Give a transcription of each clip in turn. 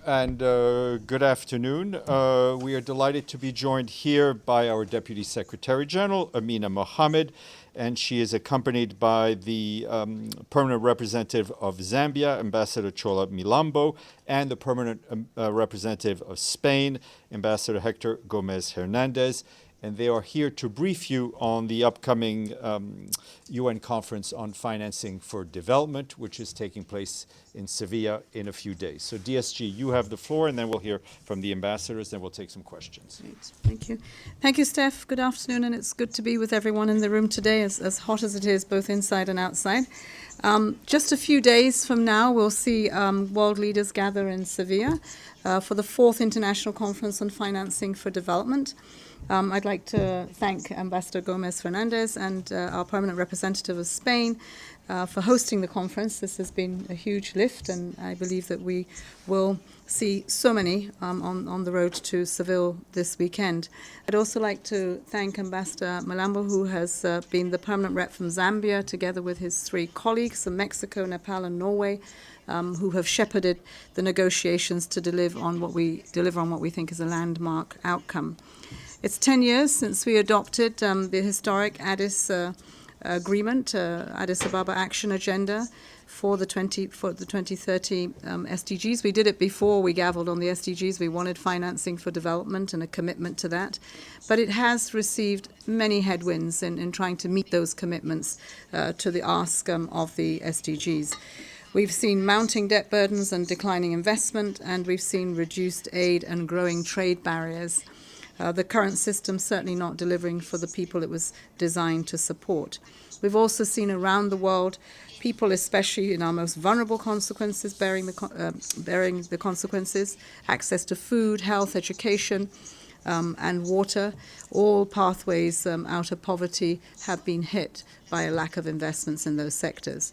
and good afternoon. We are delighted to be joined here by our Deputy Secretary General, Amina Mohammed, and she is accompanied by the Permanent Representative of Zambia, Ambassador Chola Milambo, and the Permanent Representative of Spain, Ambassador Héctor Gómez Hernández. And they are here to brief you on the upcoming UN Conference on Financing for Development, which is taking place in Sevilla in a few days. So DSG, you have the floor, and then we'll hear from the ambassadors, then we'll take some questions. Great. Thank you. Thank you, Steph. Good afternoon, and it's good to be with everyone in the room today, as hot as it is, both inside and outside. Just a few days from now, we'll see world leaders gather in Sevilla for the 4th International Conference on Financing for Development. I'd like to thank Ambassador Gómez Hernández and our Permanent Representative of Spain for hosting the conference. This has been a huge lift, and I believe that we will see so many on the road to Seville this weekend. I'd also like to thank Ambassador Milambo, who has been the permanent rep from Zambia, together with his 3 colleagues from Mexico, Nepal, and Norway, who have shepherded the negotiations to deliver on what we think is a landmark outcome. It's 10 years since we adopted the historic Addis Agreement, Addis Ababa Action Agenda for the 2030 SDGs. We did it before we gavelled on the SDGs. We wanted financing for development and a commitment to that. But it has received many headwinds in trying to meet those commitments to the ask of the SDGs. We've seen mounting debt burdens and declining investment, and we've seen reduced aid and growing trade barriers. The current system certainly not delivering for the people it was designed to support. We've also seen around the world people, especially in our most vulnerable consequences, bearing the consequences, access to food, health, education, and water. All pathways out of poverty have been hit by a lack of investments in those sectors.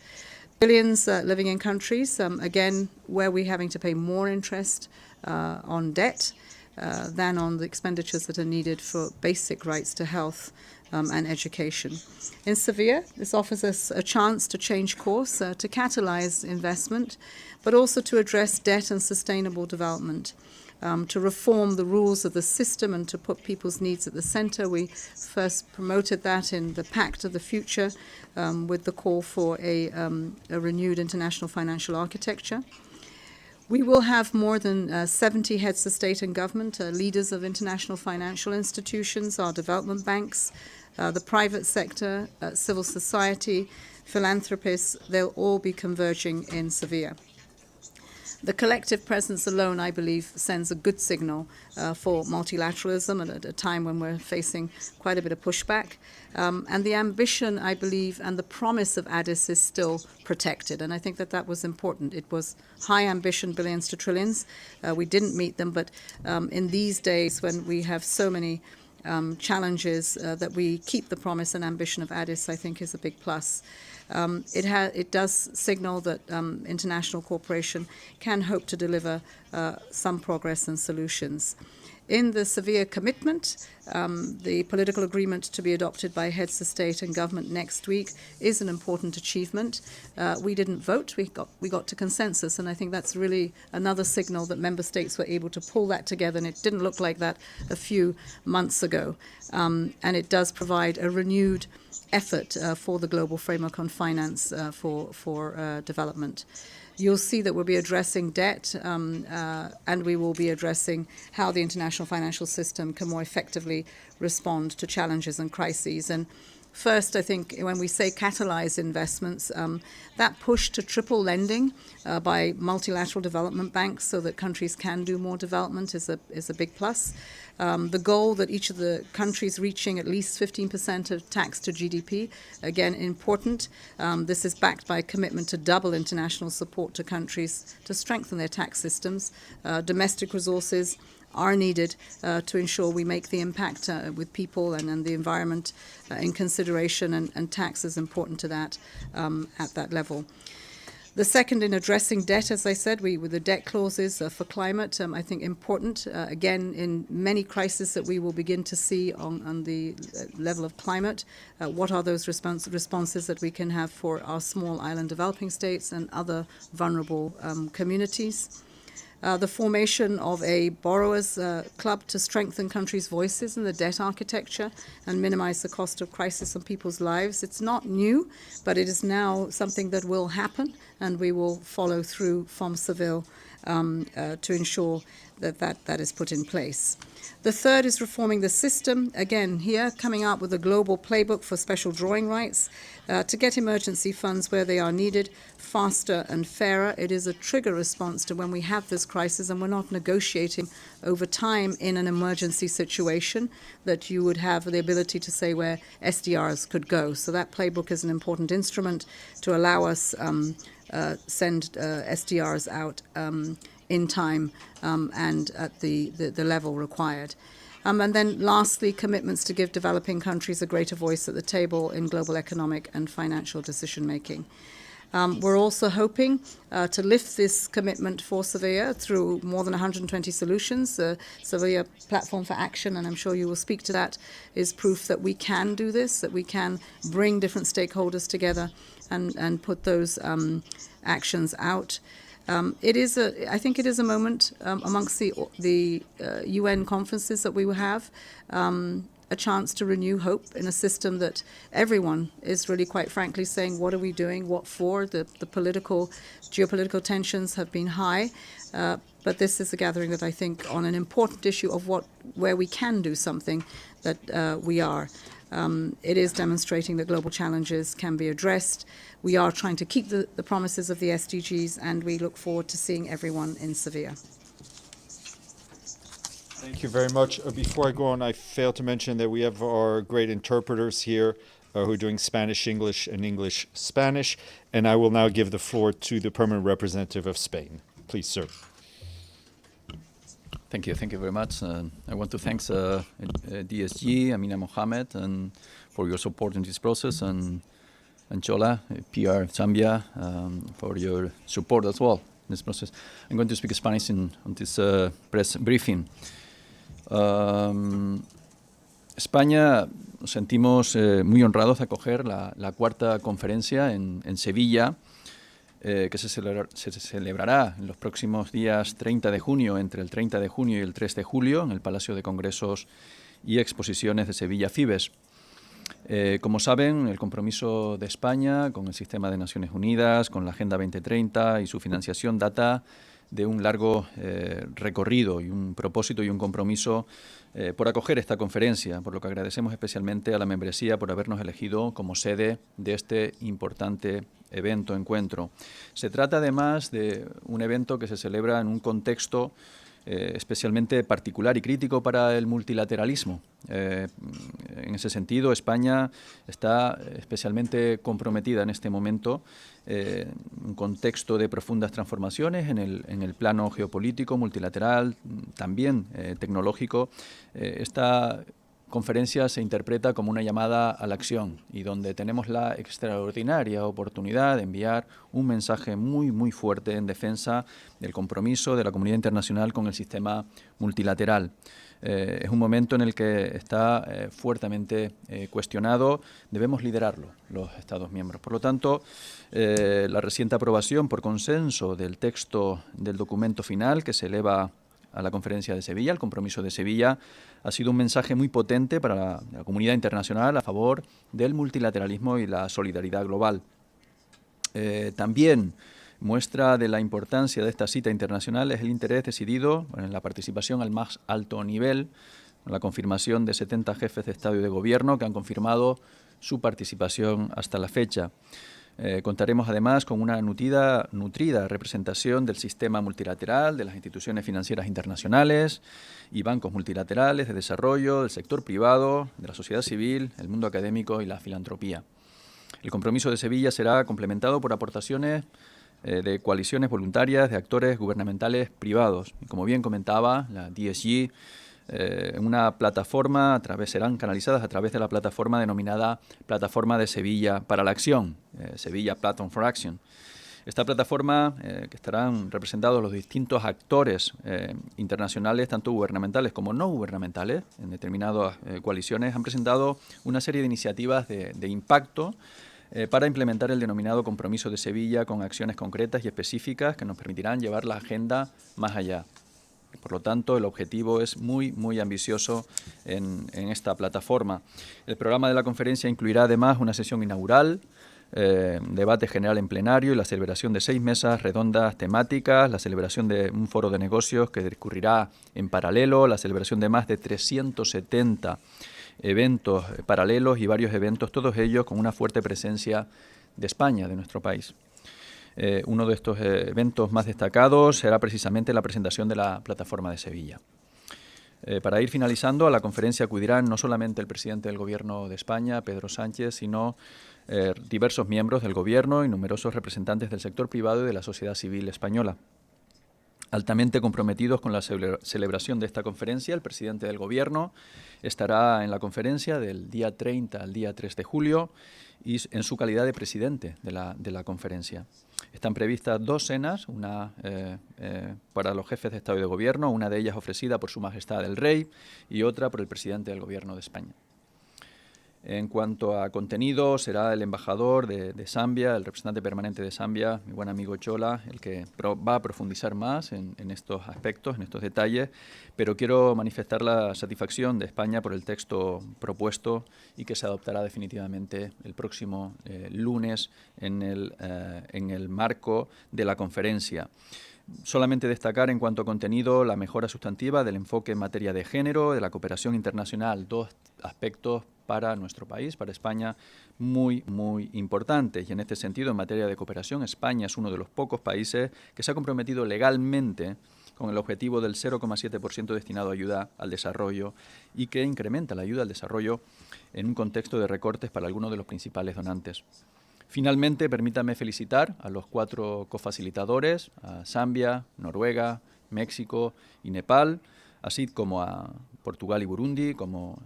Billions living in countries, again, where we're having to pay more interest on debt than on the expenditures that are needed for basic rights to health and education. In Sevilla, this offers us a chance to change course, to catalyze investment, but also to address debt and sustainable development, to reform the rules of the system and to put people's needs at the center. We first promoted that in the Pact of the Future with the call for a renewed international financial architecture. We will have more than 70 heads of state and government, leaders of international financial institutions, our development banks, the private sector, civil society, philanthropists. They'll all be converging in Sevilla. The collective presence alone, I believe, sends a good signal for multilateralism at a time when we're facing quite a bit of pushback. And the ambition, I believe, and the promise of Addis is still protected. And I think that was important. It was high ambition, billions to trillions. We didn't meet them, but in these days when we have so many challenges, that we keep the promise and ambition of Addis, I think, is a big plus. It does signal that international cooperation can hope to deliver some progress and solutions. In the Sevilla commitment, the political agreement to be adopted by heads of state and government next week is an important achievement. We didn't vote, we got to consensus, and I think that's really another signal that member states were able to pull that together, and it didn't look like that a few months ago. And it does provide a renewed effort for the global framework on finance for development. You'll see that we'll be addressing debt and we will be addressing how the international financial system can more effectively respond to challenges and crises. And first, I think when we say catalyze investments, that push to triple lending by multilateral development banks so that countries can do more development is a big plus. The goal that each of the countries reaching at least 15% of tax to GDP, again, important. This is backed by a commitment to double international support to countries to strengthen their tax systems. Domestic resources are needed to ensure we make the impact with people and the environment in consideration, and tax is important to that at that level. The second, in addressing debt, as I said, with the debt clauses for climate, I think important, again, in many crises that we will begin to see on the level of climate. What are those responses that we can have for our small island developing states and other vulnerable communities? the formation of a borrowers club to strengthen countries' voices in the debt architecture and minimize the cost of crisis on people's lives. It's not new, but it is now something that will happen, and we will follow through from Seville to ensure that is put in place. The third is reforming the system. Again, here, coming up with a global playbook for special drawing rights to get emergency funds where they are needed faster and fairer. It is a trigger response to when we have this crisis and we're not negotiating over time in an emergency situation, that you would have the ability to say where SDRs could go. So that playbook is an important instrument to allow us send SDRs out in time and at the level required. And then lastly, commitments to give developing countries a greater voice at the table in global economic and financial decision making. We're also hoping to lift this commitment for Sevilla through more than 120 solutions. The Sevilla Platform for Action, and I'm sure you will speak to that, is proof that we can do this, that we can bring different stakeholders together and put those actions out. I think it is a moment amongst the UN conferences that we will have, a chance to renew hope in a system that everyone is really, quite frankly, saying, what are we doing, what for? The geopolitical tensions have been high, but this is a gathering that I think on an important issue of where we can do something, that we are. It is demonstrating that global challenges can be addressed. We are trying to keep the promises of the SDGs, and we look forward to seeing everyone in Sevilla. Thank you very much. Before I go on, I failed to mention that we have our great interpreters here who are doing Spanish-English and English-Spanish, and I will now give the floor to the Permanent Representative of Spain. Please, sir. Thank you very much. I want to thank DSG, Amina Mohammed, and for your support in this process, and Chola, PR Zambia, for your support as well in this process. I'm going to speak Spanish on this press briefing. España nos sentimos muy honrados de acoger la cuarta conferencia en Sevilla, que se celebrará en los próximos días 30 de junio, entre el 30 de junio y el 3 de julio, en el Palacio de Congresos y Exposiciones de Sevilla Fibes. Como saben, el compromiso de España con el sistema de Naciones Unidas, con la Agenda 2030 y su financiación data de un largo recorrido y un propósito y un compromiso por acoger esta conferencia, por lo que agradecemos especialmente a la membresía por habernos elegido como sede de este importante encuentro. Se trata además de un evento que se celebra en un contexto especialmente particular y crítico para el multilateralismo. En ese sentido, España está especialmente comprometida en este momento en un contexto de profundas transformaciones en el plano geopolítico, multilateral, también tecnológico. Esta conferencia se interpreta como una llamada a la acción y donde tenemos la extraordinaria oportunidad de enviar un mensaje muy fuerte en defensa del compromiso de la comunidad internacional con el sistema multilateral. Es un momento en el que está fuertemente cuestionado. Debemos liderarlo los Estados miembros. Por lo tanto, la reciente aprobación por consenso del texto del documento final que se eleva a la conferencia de Sevilla, el compromiso de Sevilla, ha sido un mensaje muy potente para la comunidad internacional a favor del multilateralismo y la solidaridad global. También muestra de la importancia de esta cita internacional es el interés decidido en la participación al más alto nivel, con la confirmación de 70 jefes de Estado y de Gobierno que han confirmado su participación hasta la fecha. Contaremos además con una nutrida representación del sistema multilateral, de las instituciones financieras internacionales y bancos multilaterales de desarrollo, del sector privado, de la sociedad civil, el mundo académico y la filantropía. El compromiso de Sevilla será complementado por aportaciones de coaliciones voluntarias de actores gubernamentales privados. Y como bien comentaba la DSG, una plataforma serán canalizadas a través de la plataforma denominada Plataforma de Sevilla para la Acción, Sevilla Platform for Action. Esta plataforma, que estarán representados los distintos actores internacionales, tanto gubernamentales como no gubernamentales, en determinadas coaliciones, han presentado una serie de iniciativas de impacto para implementar el denominado compromiso de Sevilla con acciones concretas y específicas que nos permitirán llevar la agenda más allá. Por lo tanto, el objetivo es muy ambicioso en esta plataforma. El programa de la conferencia incluirá además una sesión inaugural, debate general en plenario y la celebración de 6 mesas redondas temáticas, la celebración de un foro de negocios que discurrirá en paralelo, la celebración de más de 370 eventos paralelos y varios eventos, todos ellos con una fuerte presencia de España, de nuestro país. Uno de estos eventos más destacados será precisamente la presentación de la plataforma de Sevilla. Para ir finalizando, a la conferencia acudirán no solamente el presidente del Gobierno de España, Pedro Sánchez, sino diversos miembros del Gobierno y numerosos representantes del sector privado y de la sociedad civil española. Altamente comprometidos con la celebración de esta conferencia, el presidente del Gobierno estará en la conferencia del día 30 al día 3 de julio y en su calidad de presidente de la conferencia. Están previstas 2 cenas, una para los jefes de Estado y de Gobierno, una de ellas ofrecida por Su Majestad el Rey y otra por el presidente del Gobierno de España. En cuanto a contenido, será el embajador de Zambia, el representante permanente de Zambia, mi buen amigo Chola, el que va a profundizar más en estos aspectos, en estos detalles, pero quiero manifestar la satisfacción de España por el texto propuesto y que se adoptará definitivamente el próximo lunes en el marco de la conferencia. Solamente destacar en cuanto a contenido la mejora sustantiva del enfoque en materia de género, de la cooperación internacional, 2 aspectos para nuestro país, para España, muy importantes. Y en este sentido, en materia de cooperación, España es uno de los pocos países que se ha comprometido legalmente con el objetivo del 0,7% destinado a ayuda al desarrollo y que incrementa la ayuda al desarrollo en un contexto de recortes para algunos de los principales donantes. Finalmente, permítame felicitar a los 4 cofacilitadores, a Zambia, Noruega, México y Nepal, así como a Portugal y Burundi como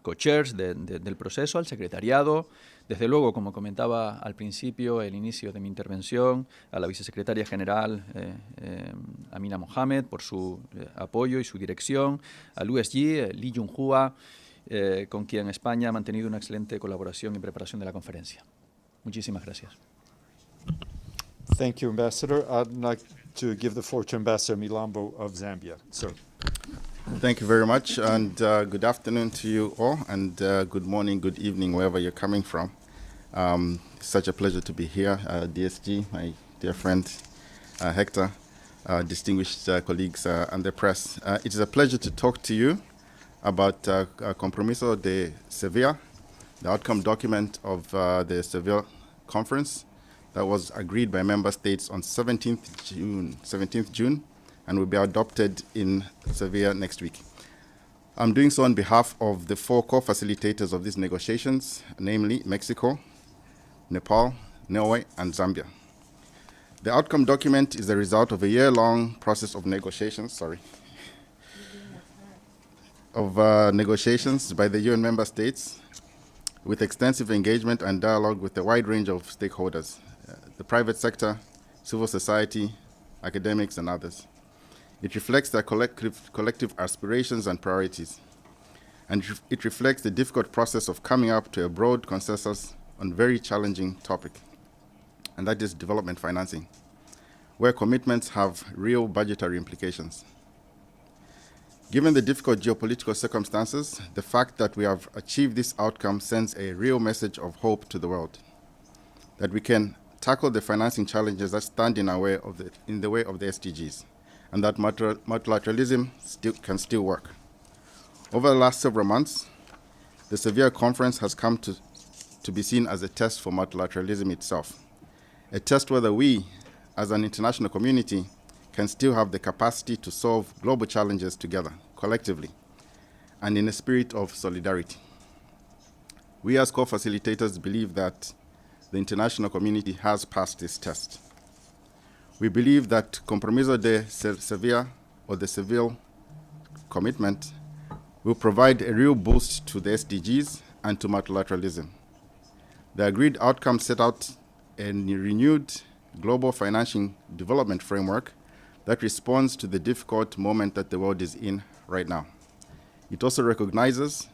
co-chairs del proceso, al secretariado, desde luego, como comentaba al principio, el inicio de mi intervención, a la vicesecretaria general Amina Mohammed por su apoyo y su dirección, al USG, Lee Jung-hua, con quien España ha mantenido una excelente colaboración y preparación de la conferencia. Muchísimas gracias. Thank you, Ambassador. I'd like to give the floor to Ambassador Milambo of Zambia. Sir. Thank you very much, and good afternoon to you all, and good morning, good evening, wherever you're coming from. It's such a pleasure to be here, DSG, my dear friend Hector, distinguished colleagues and the press. It is a pleasure to talk to you about Compromiso de Sevilla, the outcome document of the Seville conference that was agreed by member states on 17th June, and will be adopted in Sevilla next week. I'm doing so on behalf of the 4 co-facilitators of these negotiations, namely Mexico, Nepal, Norway, and Zambia. The outcome document is the result of a year-long process of negotiations, negotiations by the UN member states, with extensive engagement and dialogue with a wide range of stakeholders, the private sector, civil society, academics, and others. It reflects their collective aspirations and priorities, and it reflects the difficult process of coming up to a broad consensus on a very challenging topic, and that is development financing, where commitments have real budgetary implications. Given the difficult geopolitical circumstances, the fact that we have achieved this outcome sends a real message of hope to the world, that we can tackle the financing challenges that stand in the way of the SDGs, and that multilateralism can still work. Over the last several months, the Sevilla conference has come to be seen as a test for multilateralism itself, a test whether we, as an international community, can still have the capacity to solve global challenges together, collectively, and in a spirit of solidarity. We as co-facilitators believe that the international community has passed this test. We believe that Compromiso de Sevilla, or the Seville commitment, will provide a real boost to the SDGs and to multilateralism. The agreed outcomes set out a renewed global financial development framework that responds to the difficult moment that the world is in right now. It also recognizes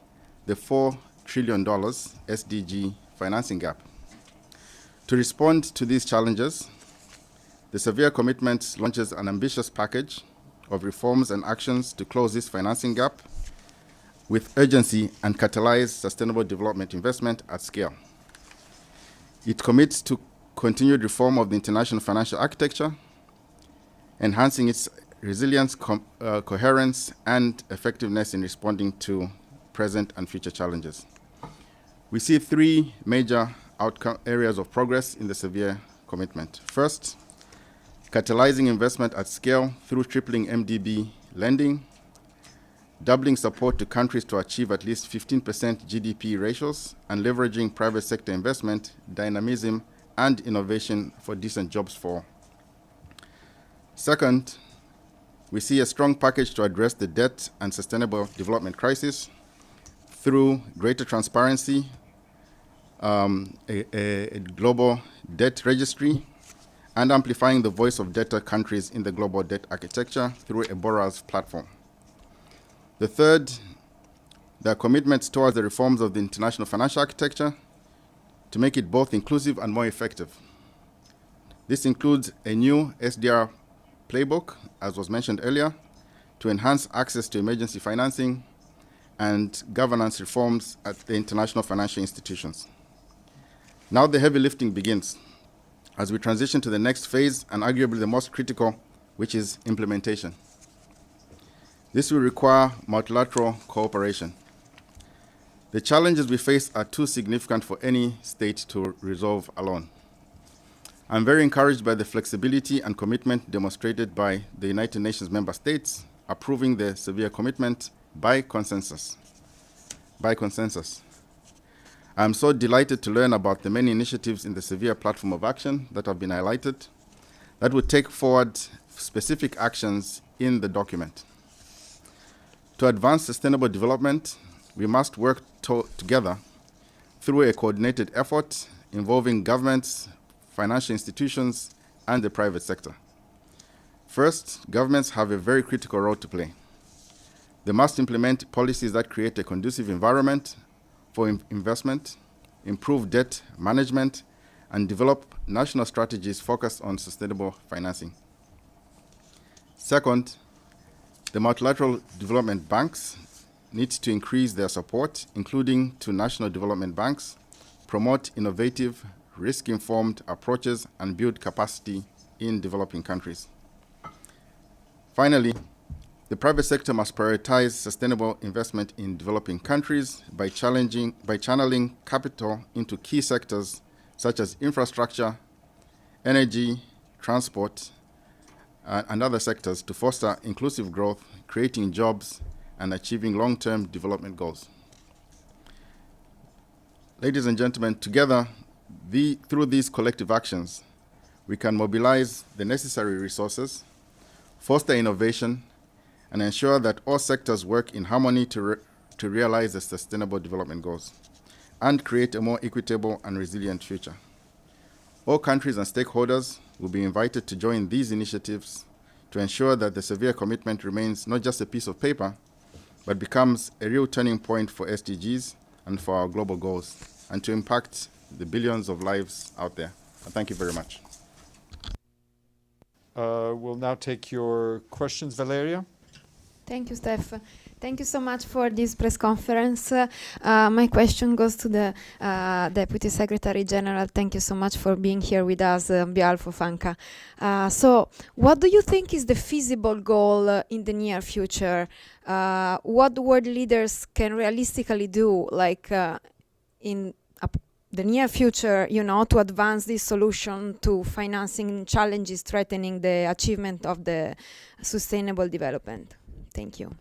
the $4 trillion SDG financing gap. To respond to these challenges, the Sevilla Commitment launches an ambitious package of reforms and actions to close this financing gap with urgency and catalyze sustainable development investment at scale. It commits to continued reform of the international financial architecture, enhancing its resilience, coherence, and effectiveness in responding to present and future challenges. We see three major areas of progress in the Sevilla Commitment. First, catalyzing investment at scale through tripling MDB lending, doubling support to countries to achieve at least 15% GDP ratios, and leveraging private sector investment, dynamism, and innovation for decent jobs for all. Second, we see a strong package to address the debt and sustainable development crisis through greater transparency, a global debt registry, and amplifying the voice of debtor countries in the global debt architecture through a borrowers platform. The third, there are commitments towards the reforms of the international financial architecture to make it both inclusive and more effective. This includes a new SDR playbook, as was mentioned earlier, to enhance access to emergency financing and governance reforms at the international financial institutions. Now the heavy lifting begins as we transition to the next phase, and arguably the most critical, which is implementation. This will require multilateral cooperation. The challenges we face are too significant for any state to resolve alone. I'm very encouraged by the flexibility and commitment demonstrated by the United Nations member states approving the Sevilla Commitment by consensus. I'm so delighted to learn about the many initiatives in the Sevilla Platform of Action that have been highlighted that would take forward specific actions in the document. To advance sustainable development, we must work together through a coordinated effort involving governments, financial institutions, and the private sector. First, governments have a very critical role to play. They must implement policies that create a conducive environment for investment, improve debt management, and develop national strategies focused on sustainable financing. Second, the multilateral development banks need to increase their support, including to national development banks, promote innovative, risk-informed approaches, and build capacity in developing countries. Finally, the private sector must prioritize sustainable investment in developing countries by channeling capital into key sectors such as infrastructure, energy, transport, and other sectors to foster inclusive growth, creating jobs, and achieving long-term development goals. Ladies and gentlemen, together, through these collective actions, we can mobilize the necessary resources, foster innovation, and ensure that all sectors work in harmony to realize the sustainable development goals and create a more equitable and resilient future. All countries and stakeholders will be invited to join these initiatives to ensure that the Sevilla Commitment remains not just a piece of paper, but becomes a real turning point for SDGs and for our global goals, and to impact the billions of lives out there. Thank you very much. We'll now take your questions, Valeria. Thank you, Steph. Thank you so much for this press conference. My question goes to the Deputy Secretary General. Thank you so much for being here with us on behalf of ANCA. So what do you think is the feasible goal in the near future? What world leaders can realistically do, like in the near future, to advance this solution to financing challenges threatening the achievement of the sustainable development? Thank you.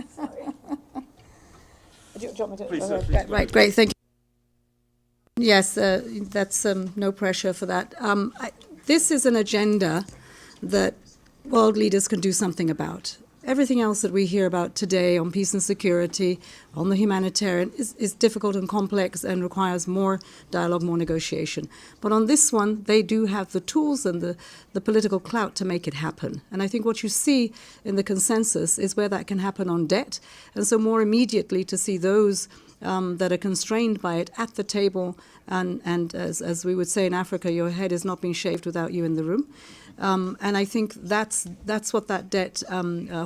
Sorry. Do you want me to? Please, Right, great, thank you. Yes, that's no pressure for that. This is an agenda that world leaders can do something about. Everything else that we hear about today on peace and security, on the humanitarian, is difficult and complex and requires more dialogue, more negotiation. But on this one, they do have the tools and the political clout to make it happen. And I think what you see in the consensus is where that can happen on debt. And so more immediately to see those that are constrained by it at the table, and as we would say in Africa, your head is not being shaved without you in the room. And I think that's what that debt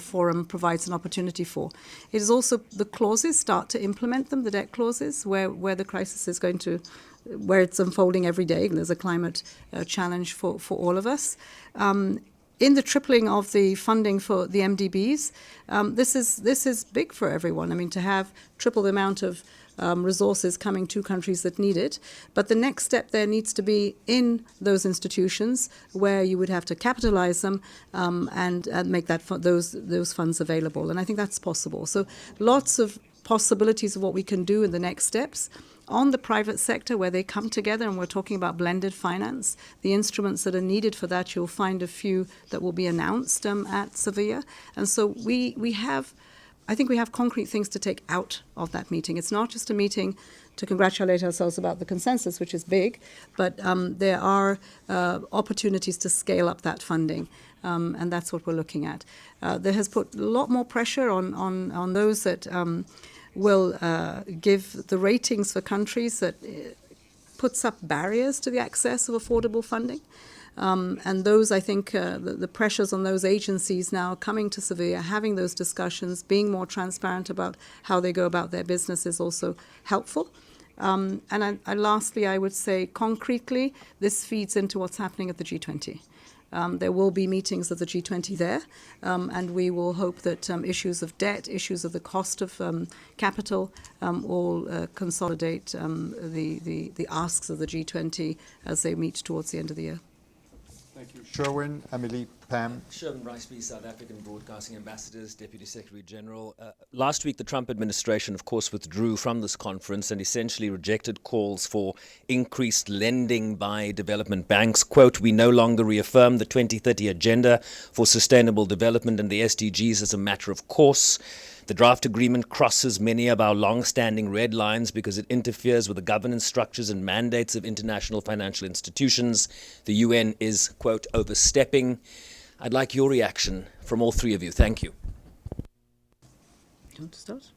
forum provides an opportunity for. It is also the clauses, start to implement them, the debt clauses, where the crisis is going to, where it's unfolding every day, and there's a climate challenge for all of us. In the tripling of the funding for the MDBs, this is big for everyone. I mean, to have triple the amount of resources coming to countries that need it. But the next step there needs to be in those institutions where you would have to capitalize them and make those funds available. And I think that's possible. So lots of possibilities of what we can do in the next steps. On the private sector, where they come together, and we're talking about blended finance, the instruments that are needed for that, you'll find a few that will be announced at Sevilla. And so I think we have concrete things to take out of that meeting. It's not just a meeting to congratulate ourselves about the consensus, which is big, but there are opportunities to scale up that funding, and that's what we're looking at. There has put a lot more pressure on those that will give the ratings for countries that puts up barriers to the access of affordable funding. And those, I think, the pressures on those agencies now coming to Sevilla, having those discussions, being more transparent about how they go about their business is also helpful. And lastly, I would say concretely, this feeds into what's happening at the G20. There will be meetings of the G20 there, and we will hope that issues of debt, issues of the cost of capital all consolidate the asks of the G20 as they meet towards the end of the year. Thank you. Sherwin, Amelie, Pam. Sherwin Riceby, South African Broadcasting Ambassadors, Deputy Secretary General. Last week, the Trump administration, of course, withdrew from this conference and essentially rejected calls for increased lending by development banks. Quote, "We no longer reaffirm the 2030 Agenda for Sustainable Development and the SDGs as a matter of course. The draft agreement crosses many of our long-standing red lines because it interferes with the governance structures and mandates of international financial institutions. The UN is, quote, overstepping." I'd like your reaction from all three of you. Thank you. Do you want to start?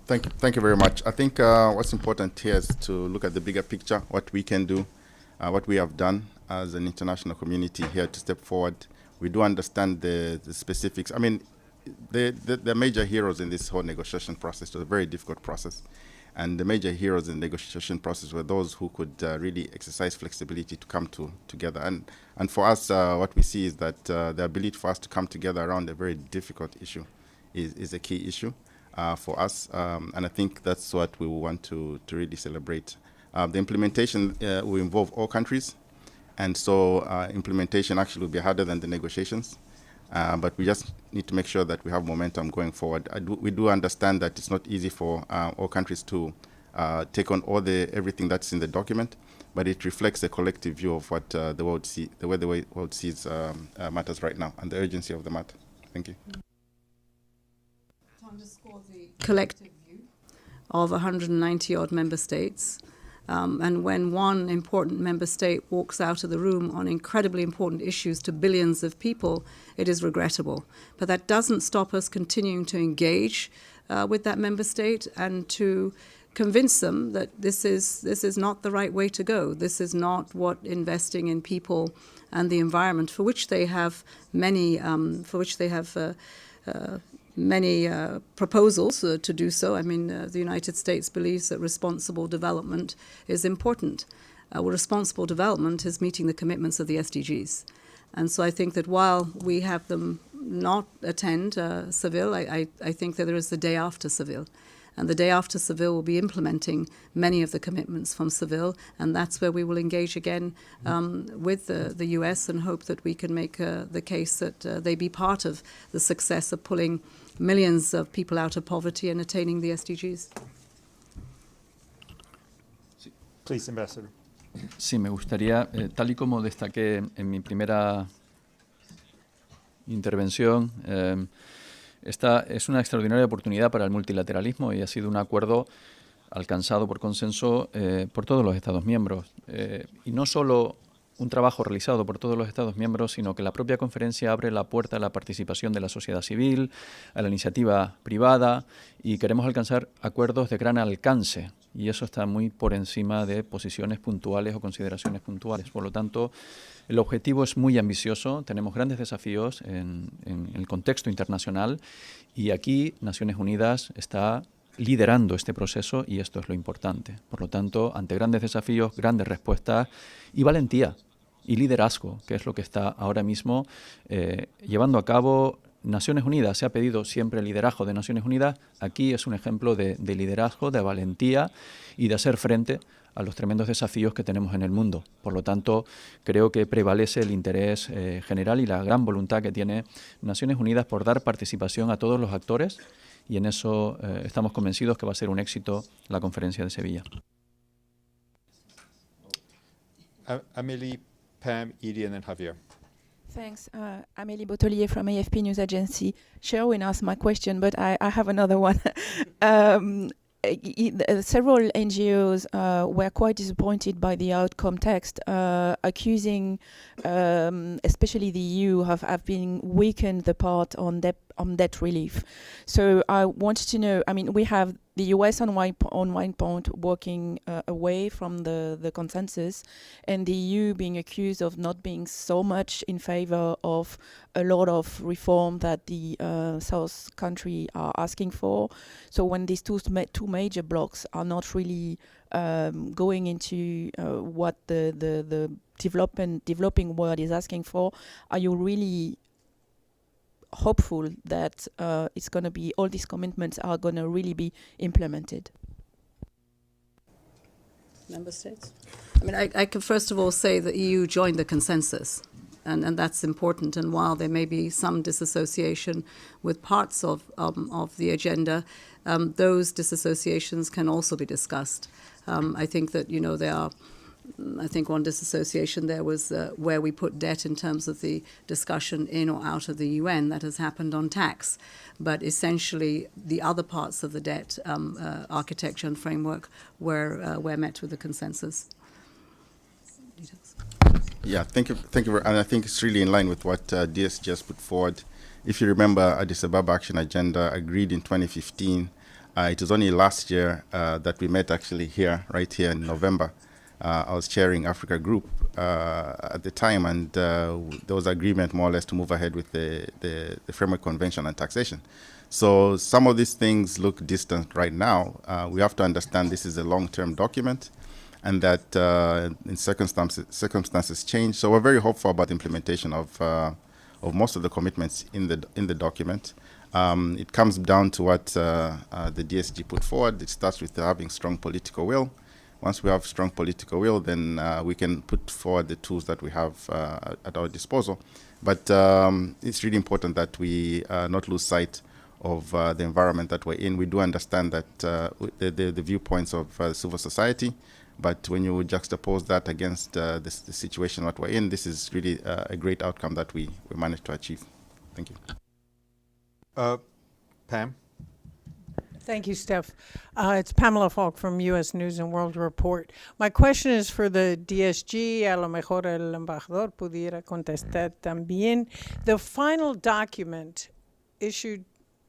Thank you very much. I think what's important here is to look at the bigger picture, what we can do, what we have done as an international community here to step forward. We do understand the specifics. I mean, the major heroes in this whole negotiation process. It was a very difficult process. And the major heroes in the negotiation process were those who could really exercise flexibility to come together. And for us, what we see is that the ability for us to come together around a very difficult issue is a key issue for us. And I think that's what we want to really celebrate. The implementation will involve all countries. And so implementation actually will be harder than the negotiations. But we just need to make sure that we have momentum going forward. We do understand that it's not easy for all countries to take on everything that's in the document, but it reflects a collective view of what the way the world sees matters right now and the urgency of the matter. Thank you. To underscore the collective view of 190-odd member states, and when one important member state walks out of the room on incredibly important issues to billions of people, it is regrettable. But that doesn't stop us continuing to engage with that member state and to convince them that this is not the right way to go. This is not what investing in people and the environment, for which they have many proposals to do so. I mean, the United States believes that responsible development is important. Well, responsible development is meeting the commitments of the SDGs. And so I think that while we have them not attend Seville, I think that there is the day after Seville. And the day after Seville will be implementing many of the commitments from Seville, and that's where we will engage again with the US and hope that we can make the case that they be part of the success of pulling millions of people out of poverty and attaining the SDGs. Please, Ambassador. Sí, me gustaría, tal y como destaqué en mi primera intervención, esta es una extraordinaria oportunidad para el multilateralismo y ha sido un acuerdo alcanzado por consenso por todos los Estados miembros. Y no solo un trabajo realizado por todos los Estados miembros, sino que la propia conferencia abre la puerta a la participación de la sociedad civil, a la iniciativa privada, y queremos alcanzar acuerdos de gran alcance, y eso está muy por encima de posiciones puntuales o consideraciones puntuales. Por lo tanto, el objetivo es muy ambicioso, tenemos grandes desafíos en el contexto internacional, y aquí Naciones Unidas está liderando este proceso, y esto es lo importante. Por lo tanto, ante grandes desafíos, grandes respuestas y valentía y liderazgo, que es lo que está ahora mismo llevando a cabo Naciones Unidas. Se ha pedido siempre el liderazgo de Naciones Unidas. Aquí es un ejemplo de liderazgo, de valentía y de hacer frente a los tremendos desafíos que tenemos en el mundo. Por lo tanto, creo que prevalece el interés general y la gran voluntad que tiene Naciones Unidas por dar participación a todos los actores, y en eso estamos convencidos que va a ser un éxito la conferencia de Sevilla. Amélie, Pam, Edie, and then Javier. Thanks. Amélie Bottelier from AFP News Agency. Sherwin asked my question, but I have another one. Several NGOs were quite disappointed by the outcome text, accusing especially the EU have been weakened the part on debt relief. So I wanted to know, I mean, we have the US on one point working away from the consensus, and the EU being accused of not being so much in favor of a lot of reform that the South country are asking for. So when these two major blocks are not really going into what the developing world is asking for, are you really hopeful that it's going to be, all these commitments are going to really be implemented? Member states? I mean, I can first of all say that EU joined the consensus, and that's important. And while there may be some disassociation with parts of the agenda, those disassociations can also be discussed. I think that, there are, I think one disassociation there was where we put debt in terms of the discussion in or out of the UN. That has happened on tax. But essentially, the other parts of the debt architecture and framework were met with a consensus. Yeah, thank you. And I think it's really in line with what DS just put forward. If you remember, Addis Ababa Action Agenda agreed in 2015. It was only last year that we met actually right here in November. I was chairing Africa Group at the time, and there was agreement more or less to move ahead with the Framework Convention on Taxation. So some of these things look distant right now. We have to understand this is a long-term document, and that in circumstances change. So we're very hopeful about the implementation of most of the commitments in the document. It comes down to what the DSG put forward. It starts with having strong political will. Once we have strong political will, then we can put forward the tools that we have at our disposal. But it's really important that we not lose sight of the environment that we're in. We do understand that the viewpoints of civil society, but when you juxtapose that against the situation that we're in, this is really a great outcome that we managed to achieve. Thank you. Pam? Thank you, Steph. It's Pamela Falk from U.S. News and World Report. My question is for the DSG. A lo mejor el embajador pudiera contestar también. The final document issued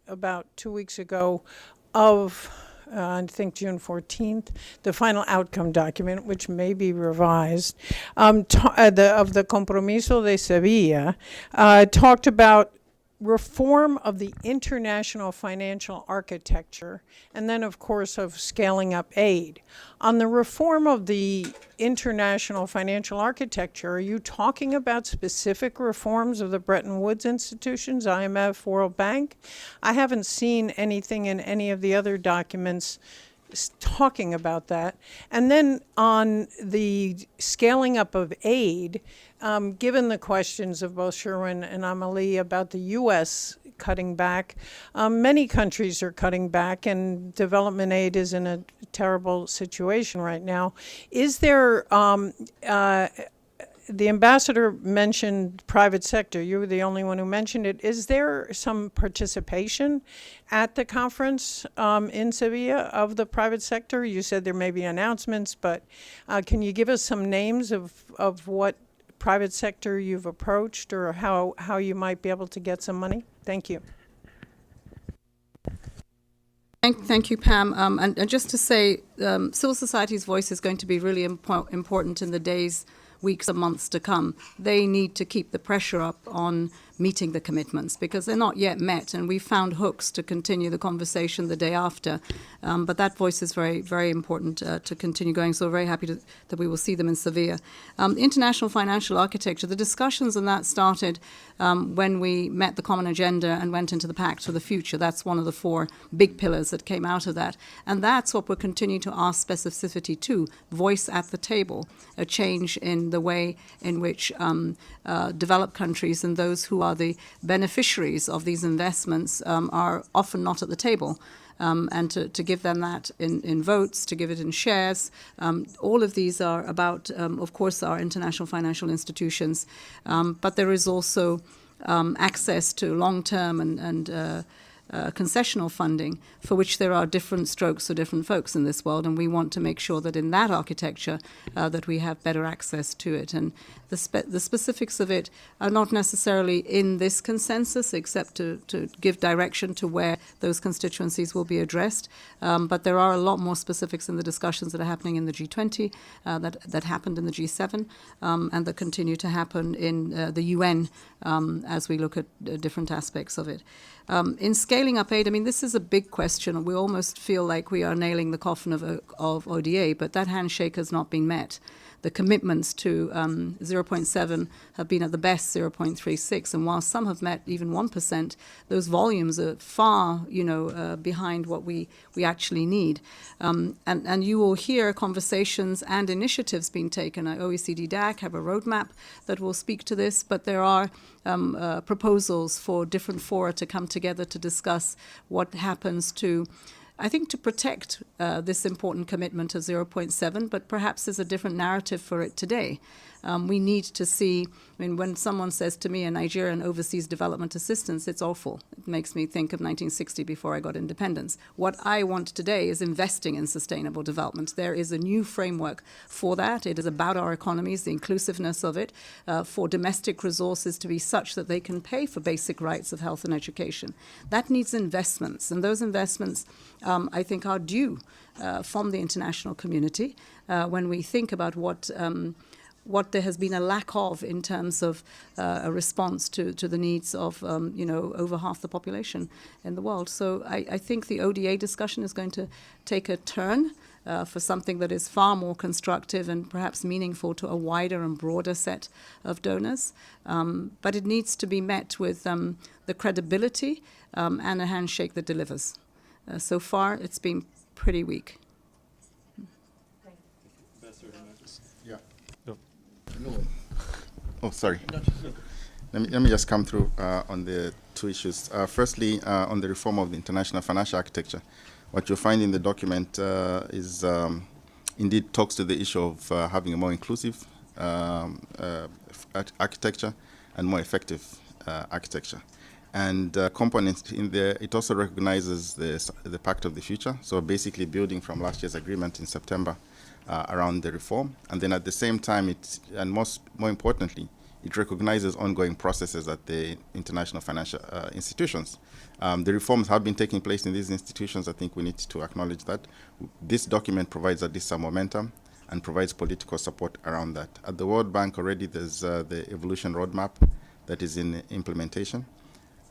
about 2 weeks ago of, I think, June 14th, the final outcome document, which may be revised, of the Compromiso de Sevilla, talked about reform of the international financial architecture, and then, of course, of scaling up aid. On the reform of the international financial architecture, are you talking about specific reforms of the Bretton Woods institutions, IMF, World Bank? I haven't seen anything in any of the other documents talking about that. And then on the scaling up of aid, given the questions of both Sherwin and Amélie about the U.S. cutting back, many countries are cutting back, and development aid is in a terrible situation right now. Is there, the ambassador mentioned private sector. You were the only one who mentioned it. Is there some participation at the conference in Sevilla of the private sector? You said there may be announcements, but can you give us some names of what private sector you've approached, or how you might be able to get some money? Thank you. Thank you, Pam. And just to say, civil society's voice is going to be really important in the days, weeks, and months to come. They need to keep the pressure up on meeting the commitments because they're not yet met, and we found hooks to continue the conversation the day after. But that voice is very, very important to continue going, so we're very happy that we will see them in Sevilla. International financial architecture, the discussions on that started when we met the Common Agenda and went into the Pact for the Future. That's one of the 4 big pillars that came out of that. And that's what we're continuing to ask specificity to, voice at the table, a change in the way in which developed countries and those who are the beneficiaries of these investments are often not at the table. And to give them that in votes, to give it in shares. All of these are about, of course, our international financial institutions, but there is also access to long-term and concessional funding for which there are different strokes for different folks in this world, and we want to make sure that in that architecture that we have better access to it. And the specifics of it are not necessarily in this consensus, except to give direction to where those constituencies will be addressed. But there are a lot more specifics in the discussions that are happening in the G20, that happened in the G7, and that continue to happen in the UN as we look at different aspects of it. In scaling up aid, I mean, this is a big question. We almost feel like we are nailing the coffin of ODA, but that handshake has not been met. The commitments to 0.7 have been at the best 0.36, and while some have met even 1%, those volumes are far, behind what we actually need. And you will hear conversations and initiatives being taken. OECD DAC have a roadmap that will speak to this, but there are proposals for different fora to come together to discuss what happens to, I think, to protect this important commitment of 0.7, but perhaps there's a different narrative for it today. We need to see, when someone says to me a Nigerian overseas development assistance, it's awful. It makes me think of 1960 before I got independence. What I want today is investing in sustainable development. There is a new framework for that. It is about our economies, the inclusiveness of it, for domestic resources to be such that they can pay for basic rights of health and education. That needs investments, and those investments, I think, are due from the international community when we think about what there has been a lack of in terms of a response to the needs of, over half the population in the world. So I think the ODA discussion is going to take a turn for something that is far more constructive and perhaps meaningful to a wider and broader set of donors. But it needs to be met with the credibility and a handshake that delivers. So far, it's been pretty weak. Yeah. Oh, sorry. Let me just come through on the 2 issues. Firstly, on the reform of the international financial architecture, what you'll find in the document is indeed talks to the issue of having a more inclusive architecture and more effective architecture. And components in there, it also recognizes the Pact of the Future, so basically building from last year's agreement in September around the reform. And then at the same time, more importantly, it recognizes ongoing processes at the international financial institutions. The reforms have been taking place in these institutions. I think we need to acknowledge that. This document provides at least some momentum and provides political support around that. At the World Bank already, there's the evolution roadmap that is in implementation.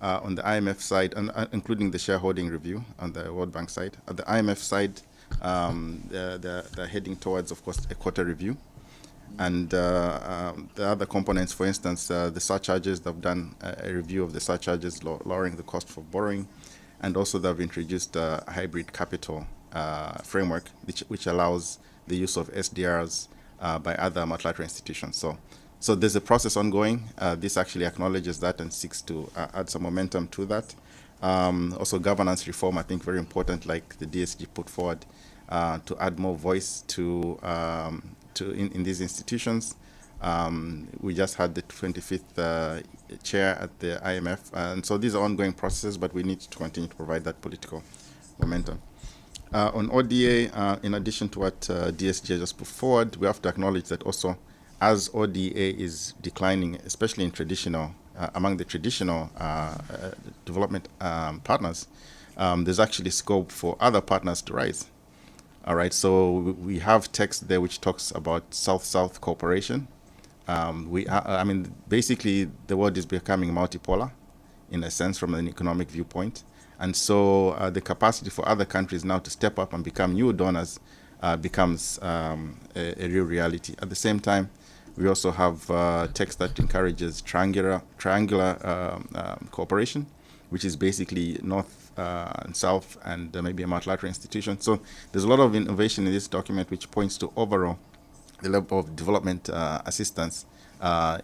On the IMF side, including the shareholding review on the World Bank side. At the IMF side, they're heading towards, of course, a quarter review. And the other components, for instance, the surcharges, they've done a review of the surcharges, lowering the cost for borrowing. And also they've introduced a hybrid capital framework, which allows the use of SDRs by other multilateral institutions. So there's a process ongoing. This actually acknowledges that and seeks to add some momentum to that. Also governance reform, I think very important, like the DSG put forward, to add more voice to in these institutions. We just had the 25th chair at the IMF. And so these are ongoing processes, but we need to continue to provide that political momentum. On ODA, in addition to what DSG just put forward, we have to acknowledge that also as ODA is declining, especially in traditional, among the traditional development partners, there's actually scope for other partners to rise. All right, so we have text there which talks about South-South cooperation. Basically, the world is becoming multipolar, in a sense, from an economic viewpoint. And so the capacity for other countries now to step up and become new donors becomes a real reality. At the same time, we also have text that encourages triangular cooperation, which is basically North and South and maybe a multilateral institution. So there's a lot of innovation in this document which points to overall the level of development assistance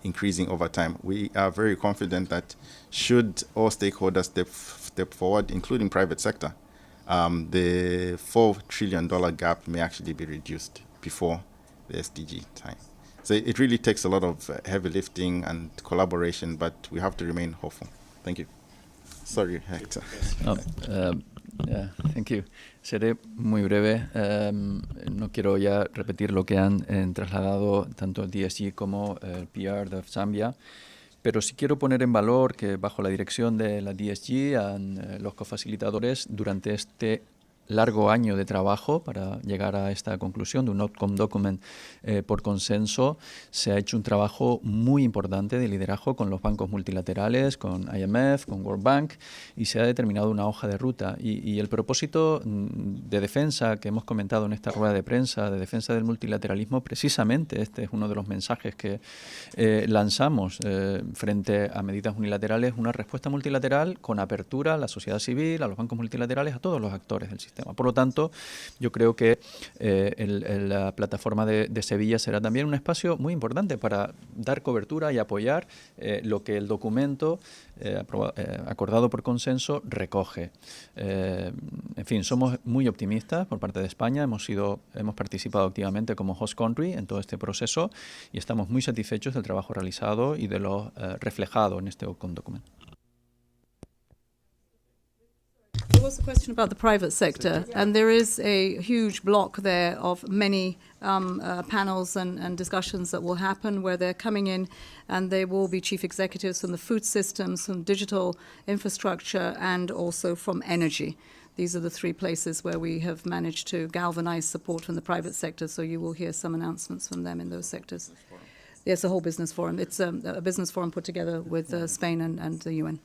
increasing over time. We are very confident that should all stakeholders step forward, including private sector, the $4 trillion gap may actually be reduced before the SDG time. So it really takes a lot of heavy lifting and collaboration, but we have to remain hopeful. Thank you. Sorry, Hector. Thank you. Seré muy breve. No quiero ya repetir lo que han trasladado tanto el DSG como el PR de Zambia, pero sí quiero poner en valor que bajo la dirección de la DSG, los cofacilitadores, durante este largo año de trabajo para llegar a esta conclusión de un outcome document por consenso, se ha hecho un trabajo muy importante de liderazgo con los bancos multilaterales, con IMF, con World Bank, y se ha determinado una hoja de ruta. Y el propósito de defensa que hemos comentado en esta rueda de prensa, de defensa del multilateralismo, precisamente este es uno de los mensajes que lanzamos frente a medidas unilaterales, una respuesta multilateral con apertura a la sociedad civil, a los bancos multilaterales, a todos los actores del sistema. Por lo tanto, yo creo que la plataforma de Sevilla será también un espacio muy importante para dar cobertura y apoyar lo que el documento acordado por consenso recoge. En fin, somos muy optimistas por parte de España, hemos participado activamente como host country en todo este proceso y estamos muy satisfechos del trabajo realizado y de lo reflejado en este outcome document. There was a question about the private sector, and there is a huge block there of many panels and discussions that will happen where they're coming in, and they will be chief executives from the food systems, from digital infrastructure, and also from energy. These are the three places where we have managed to galvanize support from the private sector, so you will hear some announcements from them in those sectors. Yes, a whole business forum. It's a business forum put together with Spain and the UN.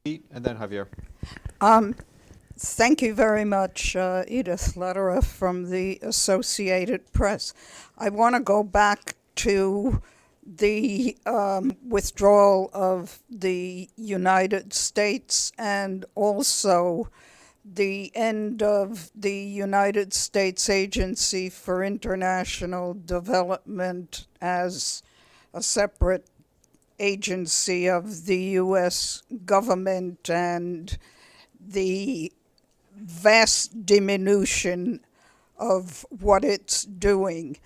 And then Javier. Thank you very much, Edith Lederer from the Associated Press. I want to go back to the withdrawal of the United States and also the end of the United States Agency for International Development as a separate agency of the U.S. government and the vast diminution of what it's doing.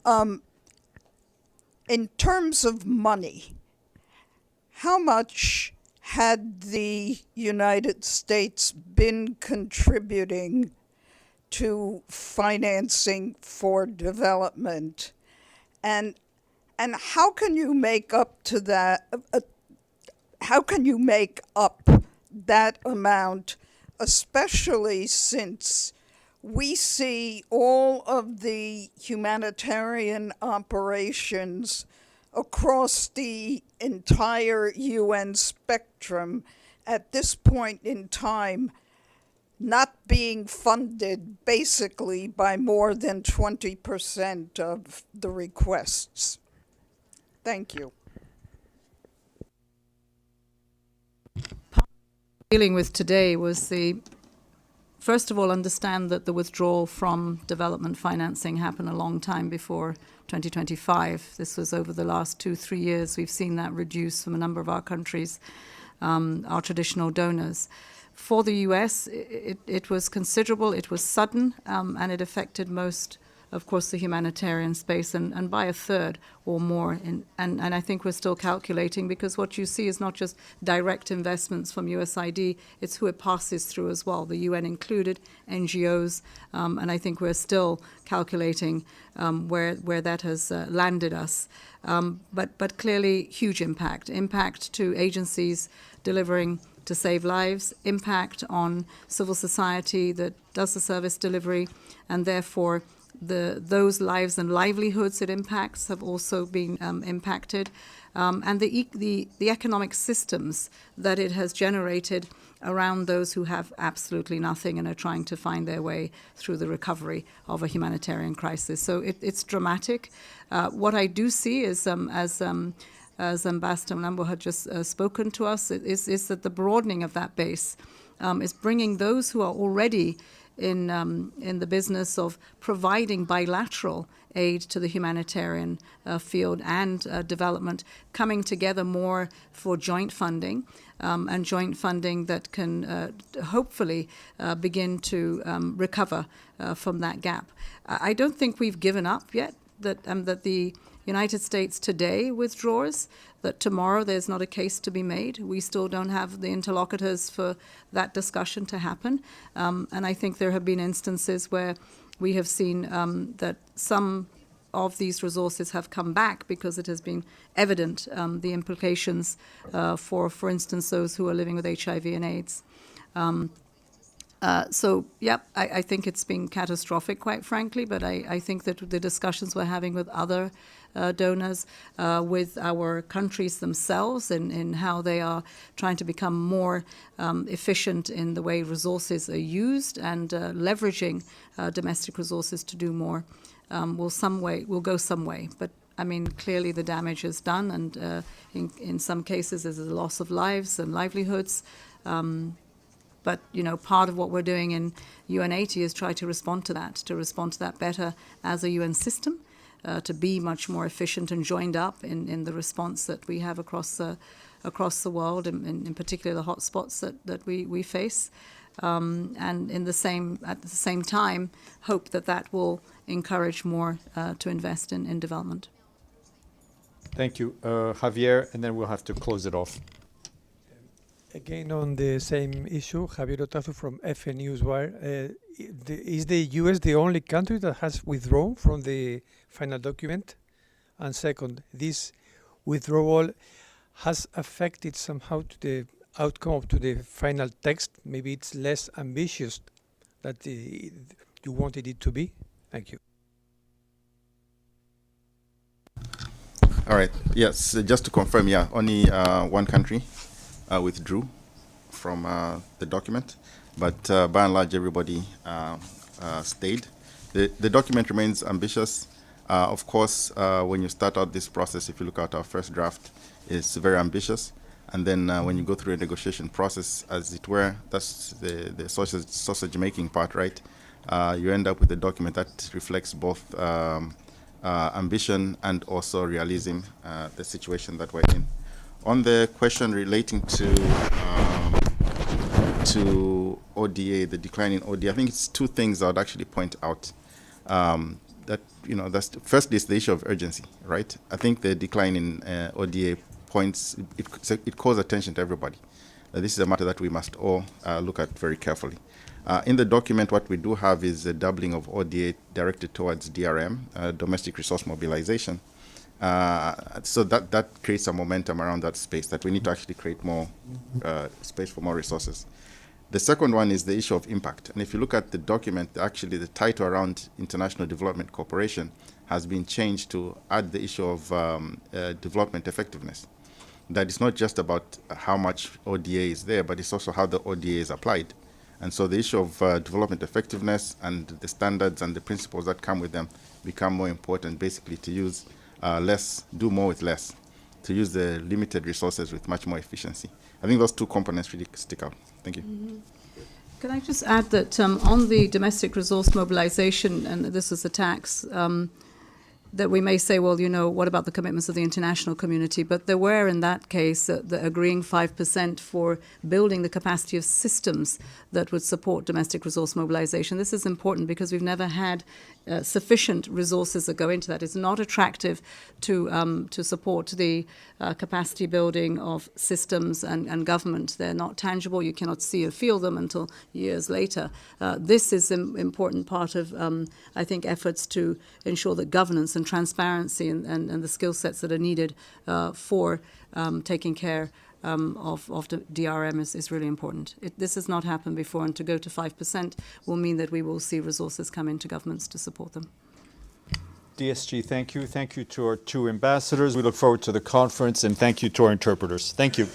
In terms of money, how much had the United States been contributing to financing for development? And how can you make up to that? How can you make up that amount, especially since we see all of the humanitarian operations across the entire UN spectrum at this point in time not being funded basically by more than 20% of the requests? Thank you. Dealing with today was first of all, understand that the withdrawal from development financing happened a long time before 2025. This was over the last 2-3 years. We've seen that reduce from a number of our countries, our traditional donors. For the US, it was considerable, it was sudden, and it affected most of course, the humanitarian space, and by a third or more. And I think we're still calculating, because what you see is not just direct investments from USAID, it's who it passes through as well, the UN included, NGOs, and I think we're still calculating where that has landed us. But clearly huge impact to agencies delivering to save lives, impact on civil society that does the service delivery, and therefore those lives and livelihoods it impacts have also been impacted, and the economic systems that it has generated around those who have absolutely nothing and are trying to find their way through the recovery of a humanitarian crisis. So it's dramatic. What I do see is, as Ambassador Milambo had just spoken to us, is that the broadening of that base is bringing those who are already in the business of providing bilateral aid to the humanitarian field and development, coming together more for joint funding, and joint funding that can hopefully begin to recover from that gap. I don't think we've given up yet, that the United States today withdraws, that tomorrow there's not a case to be made. We still don't have the interlocutors for that discussion to happen. And I think there have been instances where we have seen that some of these resources have come back because it has been evident the implications for instance, those who are living with HIV and AIDS. I think it's been catastrophic, quite frankly, but I think that the discussions we're having with other donors, with our countries themselves, in how they are trying to become more efficient in the way resources are used and leveraging domestic resources to do more, will go some way. But I mean, clearly the damage is done, and in some cases there's a loss of lives and livelihoods. But, you know, part of what we're doing in UN80 is try to respond to that better as a UN system, to be much more efficient and joined up in the response that we have across the world, in particular the hotspots that we face. And at the same time, hope that will encourage more to invest in development. Thank you. Javier, and then we'll have to close it off. Again, on the same issue, Javier Otazu from FN Newswire. Is the U.S. the only country that has withdrawn from the final document? And second, this withdrawal has affected somehow to the outcome of the final text? Maybe it's less ambitious than you wanted it to be? Thank you. All right. Yes, just to confirm, yeah, only one country withdrew from the document, but by and large everybody stayed. The document remains ambitious. Of course, when you start out this process, if you look at our first draft, it's very ambitious, and then when you go through a negotiation process, as it were, that's the sausage making part, right? You end up with a document that reflects both ambition and also realism, the situation that we're in. On the question relating to ODA, the decline in ODA, I think it's two things I would actually point out. That, you know, first is the issue of urgency, right? I think the decline in ODA it calls attention to everybody. This is a matter that we must all look at very carefully. In the document, what we do have is a doubling of ODA directed towards DRM, domestic resource mobilization. So that creates a momentum around that space, that we need to actually create more space for more resources. The second one is the issue of impact. And if you look at the document, actually the title around international development cooperation has been changed to add the issue of development effectiveness. That it's not just about how much ODA is there, but it's also how the ODA is applied. And so the issue of development effectiveness and the standards and the principles that come with them become more important, basically to use less, do more with less, to use the limited resources with much more efficiency. I think those two components really stick out. Thank you. Mm-hmm. Can I just add that on the domestic resource mobilization, and this is a tax, that we may say, well, you know, what about the commitments of the international community? But there were, in that case, the agreeing 5% for building the capacity of systems that would support domestic resource mobilization. This is important because we've never had sufficient resources that go into that. It's not attractive to support the capacity building of systems and government. They're not tangible. You cannot see or feel them until years later. This is an important part of, I think, efforts to ensure that governance and transparency and the skill sets that are needed for taking care of the DRM is really important. This has not happened before, and to go to 5% will mean that we will see resources come into governments to support them. DSG, thank you. Thank you to our two ambassadors. We look forward to the conference, and thank you to our interpreters. Thank you.